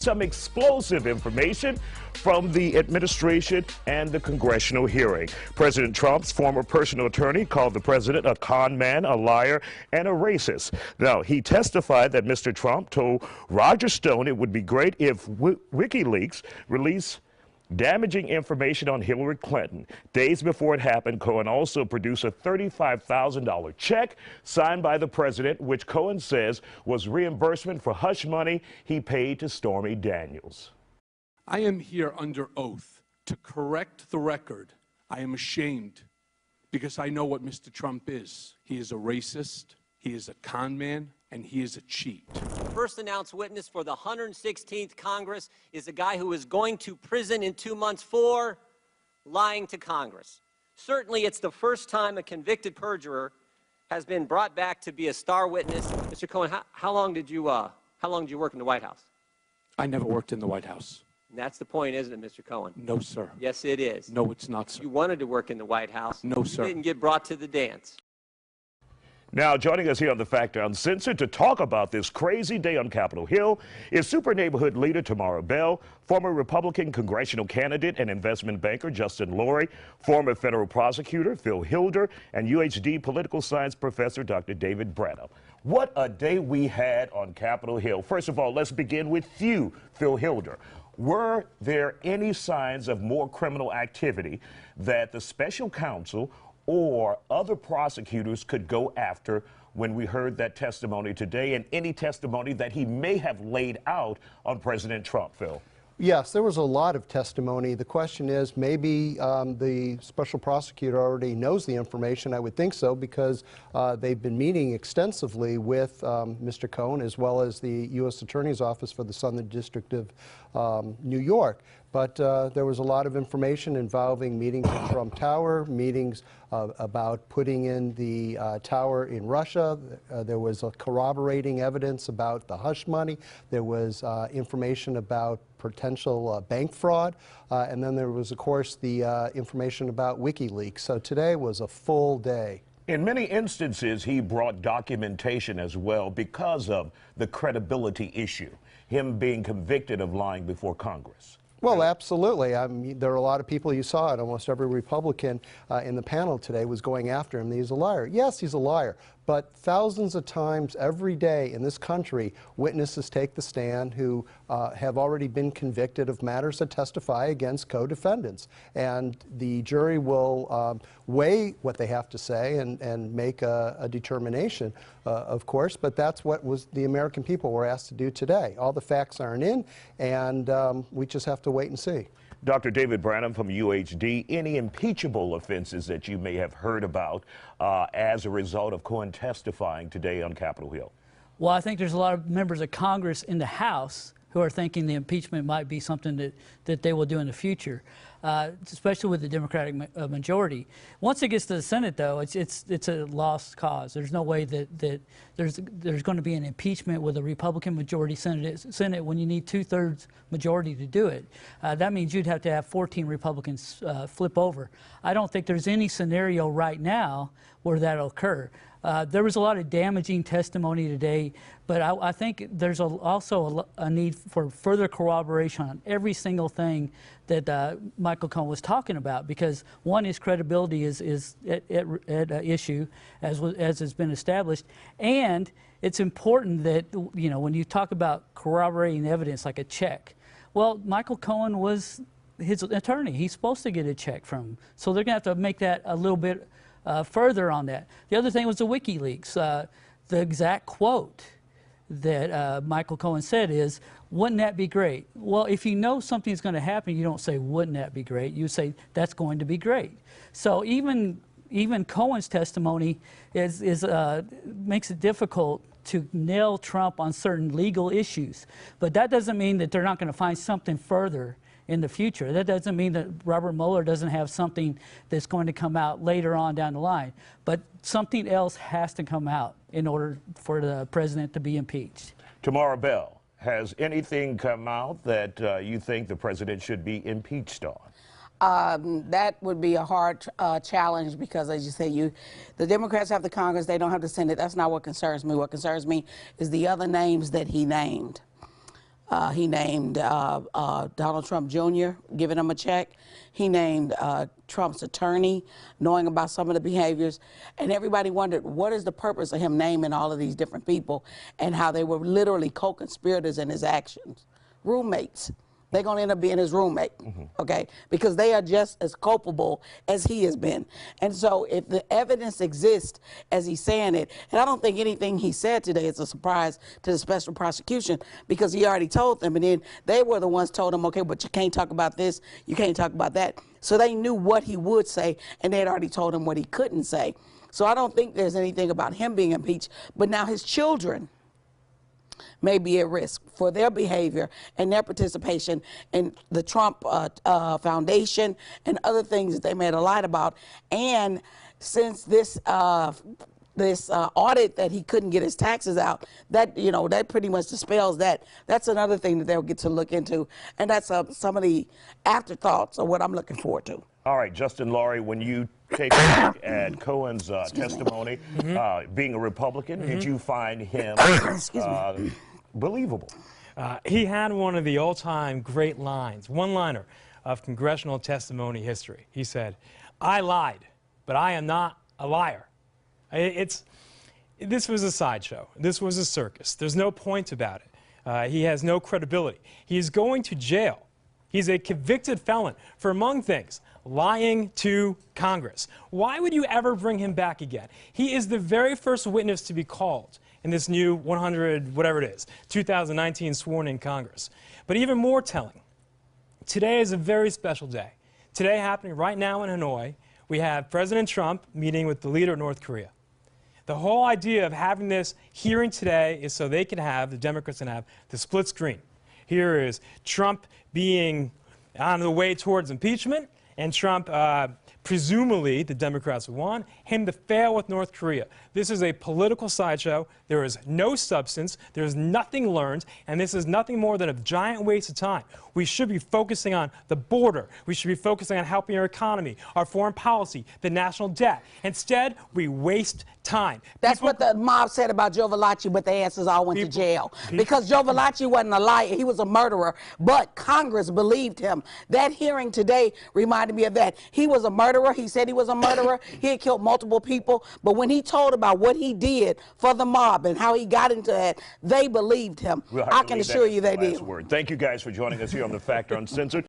some explosive information from the administration and the congressional hearing. President Trump's former personal attorney called the president a con man, a liar, and a racist. Now, he testified that Mr. Trump told Roger Stone it would be great if WikiLeaks released damaging information on Hillary Clinton. Days before it happened, Cohen also produced a $35,000 check signed by the president, which Cohen says was reimbursement for hush money he paid to Stormy Daniels. I am here under oath to correct the record. I am ashamed because I know what Mr. Trump is. He is a racist, he is a con man, and he is a cheat. The first announced witness for the 116th Congress is a guy who is going to prison in 2 months for lying to Congress. Certainly, it's the first time a convicted perjurer has been brought back to be a star witness. Mr. Cohen, how long did you work in the White House? I never worked in the White House. And that's the point, isn't it, Mr. Cohen? No, sir. Yes, it is. No, it's not, sir. You wanted to work in the White House. No, sir. You didn't get brought to the dance. Now, joining us here on The Factor Uncensored to talk about this crazy day on Capitol Hill is Super Neighborhood Leader Tamara Bell, former Republican congressional candidate and investment banker Justin Lurie, former Federal Prosecutor Phil Hilder, and UHD political science professor Dr. David Branham. What a day we had on Capitol Hill. First of all, let's begin with you, Phil Hilder. Were there any signs of more criminal activity that the special counsel or other prosecutors could go after when we heard that testimony today, and any testimony that he may have laid out on President Trump, Phil? Yes, there was a lot of testimony. The question is, maybe the special prosecutor already knows the information. I would think so, because they've been meeting extensively with Mr. Cohen, as well as the U.S. Attorney's Office for the Southern District of New York. But there was a lot of information involving meetings at Trump Tower, meetings about putting in the tower in Russia. There was corroborating evidence about the hush money. There was information about potential bank fraud. And then there was, of course, the information about WikiLeaks. So today was a full day. In many instances, he brought documentation as well because of the credibility issue, him being convicted of lying before Congress. Well, absolutely. I mean, there are a lot of people, you saw it, almost every Republican in the panel today was going after him. He's a liar. Yes, he's a liar. But thousands of times every day in this country, witnesses take the stand who have already been convicted of matters that testify against co-defendants. And the jury will weigh what they have to say and make a determination, of course. But that's what the American people were asked to do today. All the facts aren't in, and we just have to wait and see. Dr. David Branham from UHD, any impeachable offenses that you may have heard about as a result of Cohen testifying today on Capitol Hill? Well, I think there's a lot of members of Congress in the House who are thinking the impeachment might be something that they will do in the future, especially with the Democratic majority. Once it gets to the Senate, though, it's a lost cause. There's no way that there's going to be an impeachment with a Republican majority Senate when you need 2/3 majority to do it. That means you'd have to have 14 Republicans flip over. I don't think there's any scenario right now where that'll occur. There was a lot of damaging testimony today, but I think there's also a need for further corroboration on every single thing that Michael Cohen was talking about, because one, his credibility is at issue, as has been established, and it's important that, you know, when you talk about corroborating evidence like a check, well, Michael Cohen was his attorney. He's supposed to get a check from him, so they're going to have to make that a little bit further on that. The other thing was the WikiLeaks. The exact quote that Michael Cohen said is, "Wouldn't that be great?" Well, if you know something's going to happen, you don't say, "Wouldn't that be great?" You say, "That's going to be great." So even Cohen's testimony makes it difficult to nail Trump on certain legal issues. But that doesn't mean that they're not going to find something further in the future. That doesn't mean that Robert Mueller doesn't have something that's going to come out later on down the line. But something else has to come out in order for the president to be impeached. Tamara Bell, has anything come out that you think the president should be impeached on? That would be a hard challenge, because, as you say, the Democrats have the Congress, they don't have the Senate. That's not what concerns me. What concerns me is the other names that he named. He named Donald Trump Jr., giving him a check. He named Trump's attorney, knowing about some of the behaviors. And everybody wondered, what is the purpose of him naming all of these different people and how they were literally co-conspirators in his actions? Roommates. They're going to end up being his roommate, okay? Because they are just as culpable as he has been. And so if the evidence exists as he's saying it, and I don't think anything he said today is a surprise to the special prosecution, because he already told them, and then they were the ones told him, okay, but you can't talk about this, you can't talk about that. So they knew what he would say, and they had already told him what he couldn't say. So I don't think there's anything about him being impeached, but now his children may be at risk for their behavior and their participation in the Trump Foundation and other things that they made a lot about. And since this audit that he couldn't get his taxes out, that, you know, that pretty much dispels that. That's another thing that they'll get to look into. And that's some of the afterthoughts of what I'm looking forward to. All right, Justin Lurie, when you take a look at Cohen's testimony, being a Republican, did you find him believable? He had one of the all-time great lines, one-liner of congressional testimony history. He said, "I lied, but I am not a liar." This was a sideshow. This was a circus. There's no point about it. He has no credibility. He is going to jail. He's a convicted felon for, among things, lying to Congress. Why would you ever bring him back again? He is the very first witness to be called in this new 2019 sworn-in Congress. But even more telling, today is a very special day. Today, happening right now in Hanoi, we have President Trump meeting with the leader of North Korea. The whole idea of having this hearing today is so they can have, the Democrats can have, the split screen. Here is Trump being on the way towards impeachment, and Trump, presumably, the Democrats would want him to fail with North Korea. This is a political sideshow. There is no substance. There is nothing learned. And this is nothing more than a giant waste of time. We should be focusing on the border. We should be focusing on helping our economy, our foreign policy, the national debt. Instead, we waste time. That's what the mob said about Joe Valachi, but the answers all went to jail. Because Joe Valachi wasn't a liar. He was a murderer. But Congress believed him. That hearing today reminded me of that. He was a murderer. He said he was a murderer. He had killed multiple people. But when he told about what he did for the mob and how he got into that, they believed him. Well, I can assure you they did. Thank you guys for joining us here on The Factor Uncensored.